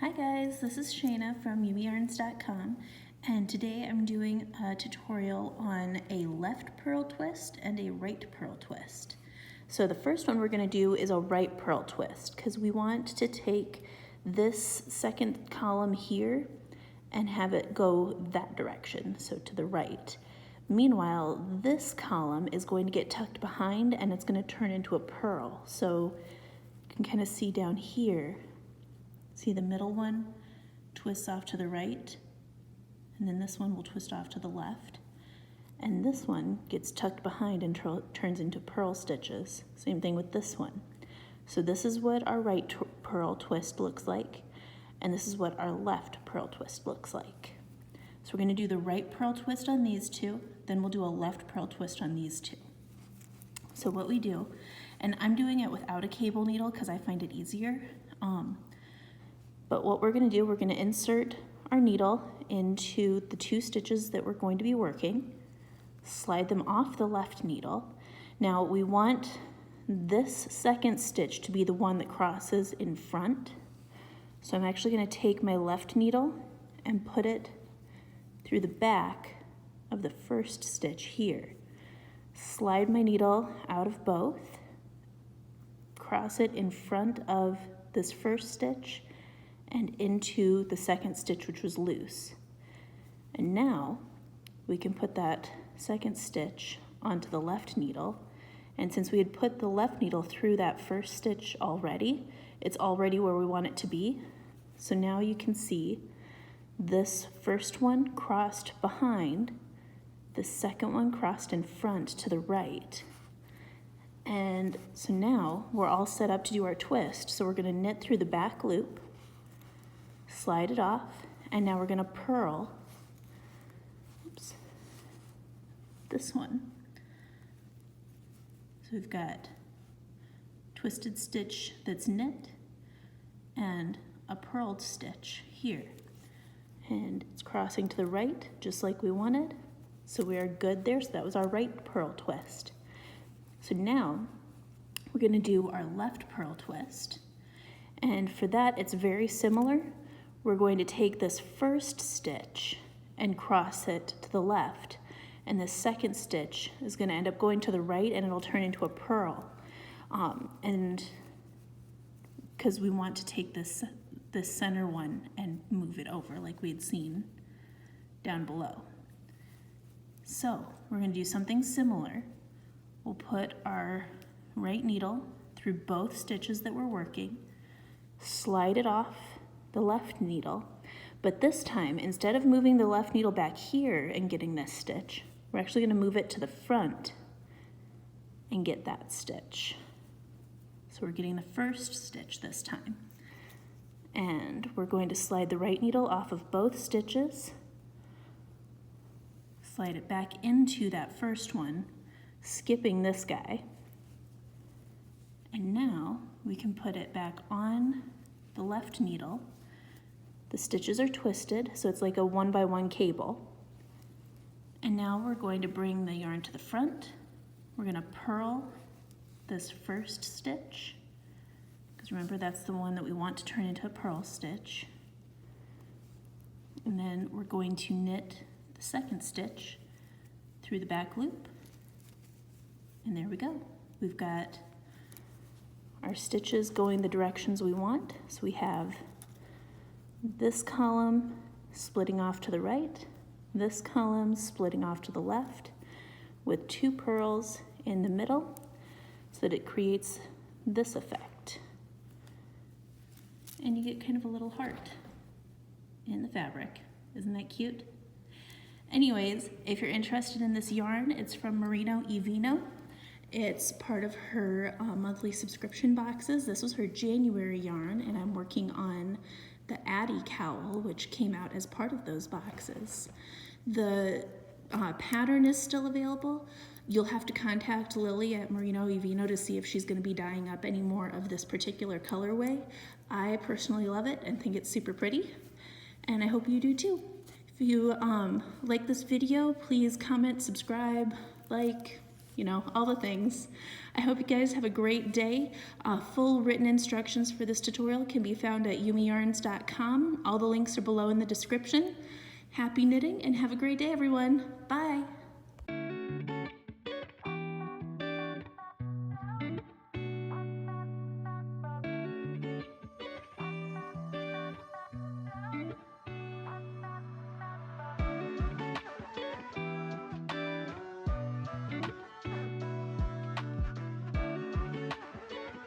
Hi guys, this is Shayna from yumiyarns.com, and today I'm doing a tutorial on a left purl twist and a right purl twist. So the first one we're going to do is a right purl twist because we want to take this second column here and have it go that direction, so to the right. Meanwhile, this column is going to get tucked behind and it's going to turn into a purl. So you can kind of see down here. See the middle one twists off to the right, and then this one will twist off to the left. And this one gets tucked behind and turns into purl stitches. Same thing with this one. So this is what our right purl twist looks like, and this is what our left purl twist looks like. So we're going to do the right purl twist on these two, then we'll do a left purl twist on these two. So what we do, and I'm doing it without a cable needle because I find it easier. But what we're going to do, we're going to insert our needle into the two stitches that we're going to be working, slide them off the left needle. Now we want this second stitch to be the one that crosses in front. So I'm actually going to take my left needle and put it through the back of the first stitch here. Slide my needle out of both, cross it in front of this first stitch and into the second stitch, which was loose. And now we can put that second stitch onto the left needle. And since we had put the left needle through that first stitch already, it's already where we want it to be. So now you can see this first one crossed behind, the second one crossed in front to the right. And so now we're all set up to do our twist. So we're going to knit through the back loop, slide it off, and now we're going to purl this one. So we've got twisted stitch that's knit and a purled stitch here. And it's crossing to the right just like we wanted. So we are good there. So that was our right purl twist. So now we're going to do our left purl twist. And for that, it's very similar. We're going to take this first stitch and cross it to the left. And the second stitch is going to end up going to the right and it'll turn into a purl. And because we want to take this center one and move it over like we had seen down below. So we're going to do something similar. We'll put our right needle through both stitches that we're working, slide it off the left needle, but this time, instead of moving the left needle back here and getting this stitch, we're actually going to move it to the front and get that stitch. So we're getting the first stitch this time. And we're going to slide the right needle off of both stitches, slide it back into that first one, skipping this guy. And now we can put it back on the left needle. The stitches are twisted, so it's like a 1x1 cable. And now we're going to bring the yarn to the front. We're going to purl this first stitch, because remember that's the one that we want to turn into a purl stitch. And then we're going to knit the second stitch through the back loop. And there we go. We've got our stitches going the directions we want. So we have this column splitting off to the right, this column splitting off to the left, with two purls in the middle so that it creates this effect. And you get kind of a little heart in the fabric. Isn't that cute? Anyways, if you're interested in this yarn, it's from Merino Evino. It's part of her monthly subscription boxes. This was her January yarn, and I'm working on the Addie cowl, which came out as part of those boxes. The pattern is still available. You'll have to contact Lily at Merino Evino to see if she's going to be dyeing up any more of this particular colorway. I personally love it and think it's super pretty, and I hope you do too. If you like this video, please comment, subscribe, like, you know, all the things. I hope you guys have a great day. Full written instructions for this tutorial can be found at yumiyarns.com. All the links are below in the description. Happy knitting and have a great day, everyone. Bye.